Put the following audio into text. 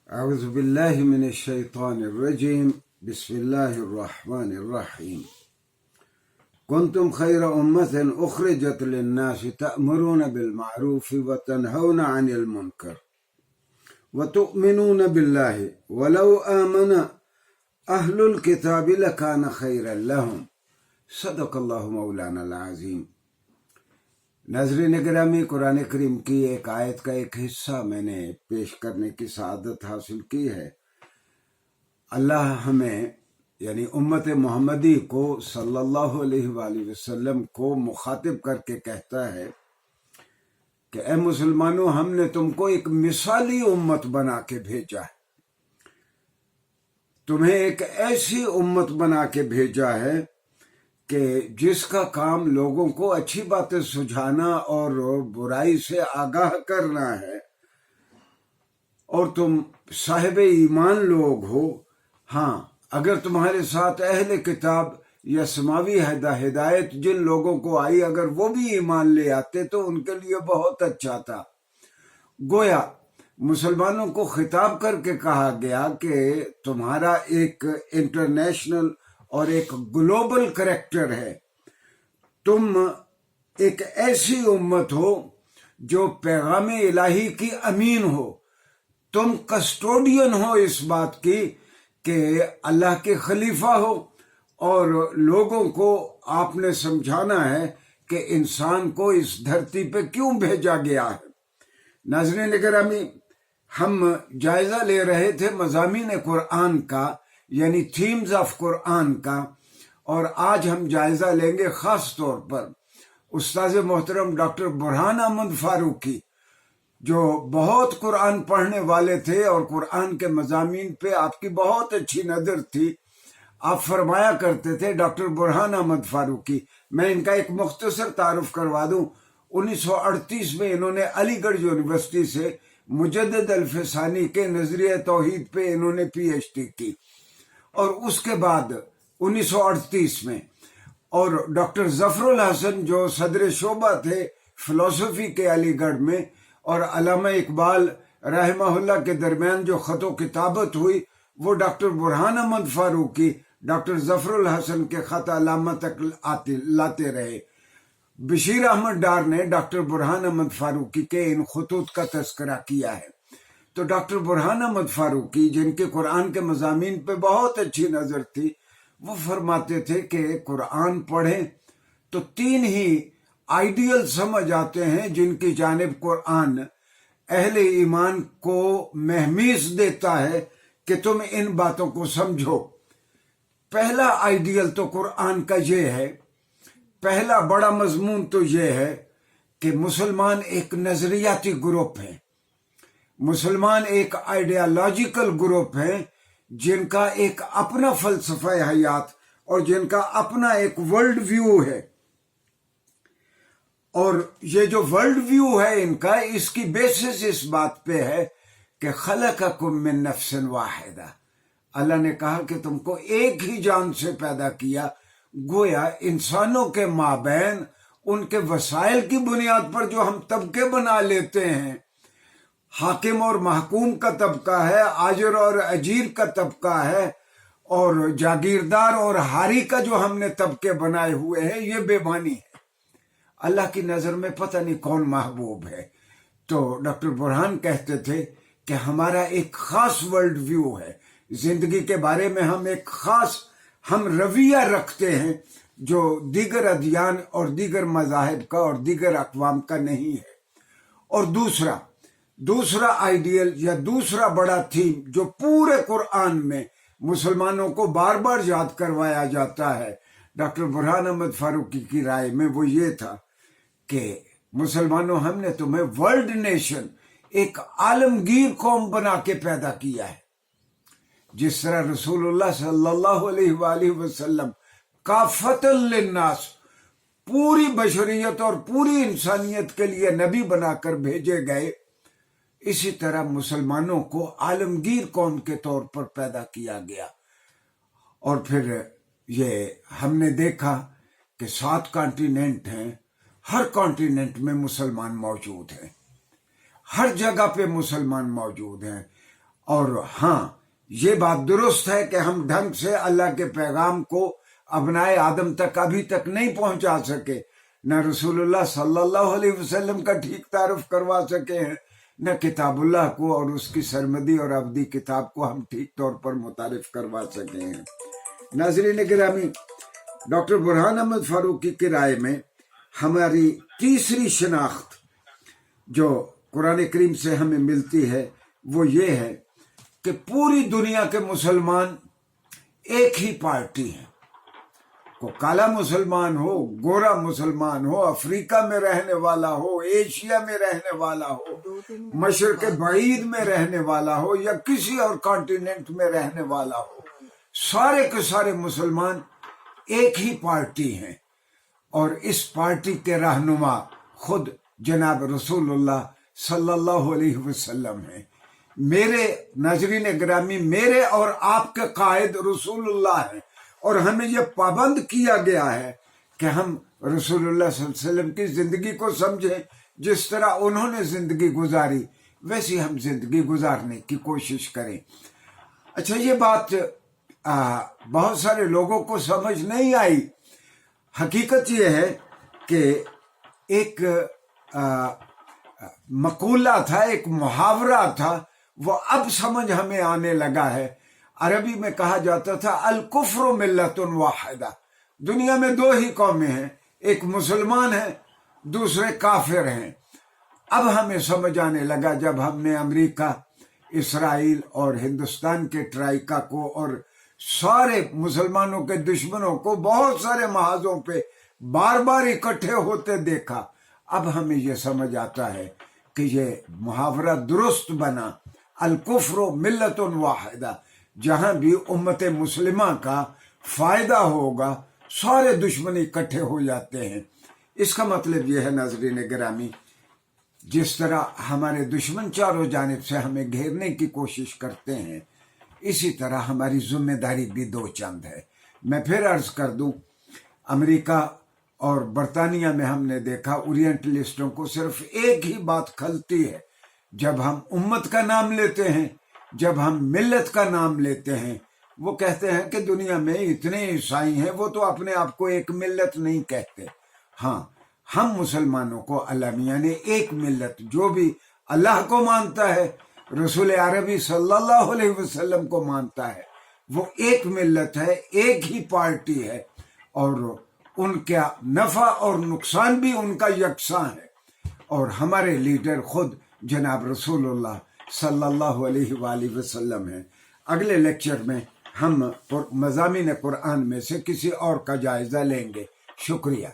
أعوذ بالله من الشيطان الرجيم بسم الله الرحمن الرحيم كنتم خير أمة أخرجت للناس تأمرون بالمعروف وتنهون عن المنكر وتؤمنون بالله ولو آمن أهل الكتاب لكان خيرا لهم صدق الله مولانا العظيم۔ नाज़रीन गिरामी، कुरान करीम की एक आयत का एक हिस्सा मैंने पेश करने की सआदत हासिल की है। अल्लाह हमें यानी उम्मत मोहम्मदी को सल्लल्लाहु अलैहि वसल्लम को मुखातिब करके कहता है कि ए मुसलमानों, हमने तुमको एक मिसाली उम्मत बना के भेजा है, तुम्हें एक ऐसी उम्मत बना के भेजा है कि जिसका काम लोगों को अच्छी बातें सुझाना और बुराई से आगाह करना है, और तुम साहिब ईमान लोग हो। हाँ, अगर तुम्हारे साथ अहले किताब या समावी हिदायत जिन लोगों को आई, अगर वो भी ईमान ले आते तो उनके लिए बहुत अच्छा था। गोया मुसलमानों को खिताब करके कहा गया कि तुम्हारा एक इंटरनेशनल और एक ग्लोबल करैक्टर है, तुम एक ऐसी उम्मत हो जो पैगाम इलाही की अमीन हो, तुम कस्टोडियन हो इस बात की कि अल्लाह के खलीफा हो, और लोगों को आपने समझाना है कि इंसान को इस धरती पे क्यों भेजा गया है। नाज़रीन गिरामी, हम जायजा ले रहे थे मज़ामीन कुरान का, यानी थीम्स ऑफ कुरान का, और आज हम जायजा लेंगे खास तौर पर उस्ताद मोहतरम डॉक्टर बुरहान अहमद फारूकी, जो बहुत कुरान पढ़ने वाले थे और कुरान के मज़ामीन पे आपकी बहुत अच्छी नज़र थी। आप फरमाया करते थे डॉक्टर बुरहान अहमद फारूकी। मैं इनका एक मुख्तसर तारुफ करवा दूं। 1938 में इन्होंने अलीगढ़ यूनिवर्सिटी से मुजद्दिद अल-फ़सानी के नजरिया तौहीद पे इन्होंने PhD की, और उसके बाद 1938 में और डॉक्टर ज़फ़रुल हसन जो सदर शोबा थे फिलोसफी के अलीगढ़ में, और अल्लामा इकबाल रहमहुल्लाह के दरमियान जो ख़तो किताबत हुई वो डॉक्टर बुरहान अहमद फारूकी डॉक्टर ज़फ़रुल हसन के ख़त अलामा तक लाते रहे। बशीर अहमद डार ने डॉक्टर बुरहान अहमद फारूकी के इन खतूत का तज़किरा किया है। तो डॉक्टर बुरहान अहमद फारूकी, जिनके कुरान के मज़ामीन पे बहुत अच्छी नज़र थी, वो फरमाते थे कि कुरान पढ़ें तो 3 ही आइडियल समझ आते हैं जिनकी जानिब कुरान अहले ईमान को महमीस देता है कि तुम इन बातों को समझो। पहला आइडियल तो कुरान का ये है, पहला बड़ा मजमून तो ये है कि मुसलमान एक नजरियाती ग्रुप है, मुसलमान एक आइडियालॉजिकल ग्रुप है जिनका एक अपना फलसफा हयात और जिनका अपना एक वर्ल्ड व्यू है। और ये जो वर्ल्ड व्यू है इनका, इसकी बेसिस इस बात पे है कि खलक़कुम मिन नफ्सिन वाहिदा, अल्लाह ने कहा कि तुमको एक ही जान से पैदा किया। गोया इंसानों के माबैन उनके वसाइल की बुनियाद पर जो हम तबके बना लेते हैं, हाकिम और महकूम का तबका है, आजिर और अजीर का तबका है, और जागीरदार और हारी का जो हमने तबके बनाए हुए हैं, ये बेमानी है। अल्लाह की नज़र में पता नहीं कौन महबूब है। तो डॉक्टर बुरहान कहते थे कि हमारा एक खास वर्ल्ड व्यू है, जिंदगी के बारे में हम एक खास रवैया रखते हैं जो दीगर अदियान और दीगर मज़ाहिब का और दीगर अक़वाम का नहीं है। और दूसरा आइडियल या दूसरा बड़ा थीम जो पूरे कुरान में मुसलमानों को बार बार याद करवाया जाता है डॉक्टर बुरहान अहमद फारूकी की राय में, वो ये था कि मुसलमानों, हमने तुम्हें वर्ल्ड नेशन, एक आलमगीर कौम बना के पैदा किया है। जिस तरह रसूलुल्लाह सल्लल्लाहु अलैहि वसल्लम काफ़तल लिन्नास, पूरी बशरियत और पूरी इंसानियत के लिए नबी बनाकर भेजे गए, इसी तरह मुसलमानों को आलमगीर कौम के तौर पर पैदा किया गया। और फिर ये हमने देखा कि 7 कॉन्टिनेंट हैं, हर कॉन्टिनेंट में मुसलमान मौजूद हैं, हर जगह पे मुसलमान मौजूद हैं, اور ہاں یہ بات درست ہے کہ ہم ڈھنگ سے اللہ کے پیغام کو ابنائے آدم تک ابھی تک نہیں پہنچا سکے، نہ رسول اللہ صلی اللہ علیہ وسلم کا ٹھیک تعارف کروا سکے ہیں، نہ کتاب اللہ کو اور اس کی سرمدی اور ابدی کتاب کو ہم ٹھیک طور پر متعارف کروا سکے ہیں۔ ناظرین گرامی، ڈاکٹر برہان احمد فاروقی کی رائے میں ہماری تیسری شناخت جو قرآن کریم سے ہمیں ملتی ہے وہ یہ ہے کہ پوری دنیا کے مسلمان ایک ہی پارٹی ہیں، کو کالا مسلمان ہو، گورا مسلمان ہو، افریقہ میں رہنے والا ہو، ایشیا میں رہنے والا ہو، مشرق بعید میں رہنے والا ہو یا کسی اور کانٹیننٹ میں رہنے والا ہو، سارے کے سارے مسلمان ایک ہی پارٹی ہیں، اور اس پارٹی کے رہنما خود جناب رسول اللہ صلی اللہ علیہ وسلم ہیں۔ میرے ناظرین گرامی، میرے اور آپ کے قائد رسول اللہ ہیں، اور ہمیں یہ پابند کیا گیا ہے کہ ہم رسول اللہ صلی اللہ علیہ وسلم کی زندگی کو سمجھیں، جس طرح انہوں نے زندگی گزاری ویسی ہم زندگی گزارنے کی کوشش کریں۔ اچھا، یہ بات بہت سارے لوگوں کو سمجھ نہیں آئی۔ حقیقت یہ ہے کہ ایک مقولہ تھا، ایک محاورہ تھا، وہ اب سمجھ ہمیں آنے لگا ہے۔ عربی میں کہا جاتا تھا الکفر ملت واحدہ، دنیا میں دو ہی قومیں ہیں، ایک مسلمان ہے، دوسرے کافر ہیں۔ اب ہمیں سمجھ آنے لگا جب ہم نے امریکہ، اسرائیل اور ہندوستان کے ٹرائیکا کو اور سارے مسلمانوں کے دشمنوں کو بہت سارے محاذوں پہ بار بار اکٹھے ہوتے دیکھا، اب ہمیں یہ سمجھ آتا ہے کہ یہ محاورہ درست بنا، الکفر ملت واحدہ، جہاں بھی امت مسلمہ کا فائدہ ہوگا سارے دشمن اکٹھے ہو جاتے ہیں۔ اس کا مطلب یہ ہے ناظرین گرامی، جس طرح ہمارے دشمن چاروں جانب سے ہمیں گھیرنے کی کوشش کرتے ہیں، اسی طرح ہماری ذمہ داری بھی دو چند ہے۔ میں پھر عرض کر دوں، امریکہ اور برطانیہ میں ہم نے دیکھا اورینٹلسٹوں کو صرف ایک ہی بات کھلتی ہے، جب ہم امت کا نام لیتے ہیں، جب ہم ملت کا نام لیتے ہیں، وہ کہتے ہیں کہ دنیا میں اتنے عیسائی ہیں، وہ تو اپنے آپ کو ایک ملت نہیں کہتے۔ ہاں، ہم مسلمانوں کو اللہ میاں نے ایک ملت، جو بھی اللہ کو مانتا ہے، رسول عربی صلی اللہ علیہ وسلم کو مانتا ہے، وہ ایک ملت ہے، ایک ہی پارٹی ہے، اور ان کا نفع اور نقصان بھی ان کا یکساں ہے۔ اور ہمارے لیڈر خود جناب رسول اللہ صلی اللہ علیہ وآلہ وسلم ہیں۔ اگلے لیکچر میں ہم مضامین قرآن میں سے کسی اور کا جائزہ لیں گے۔ شکریہ۔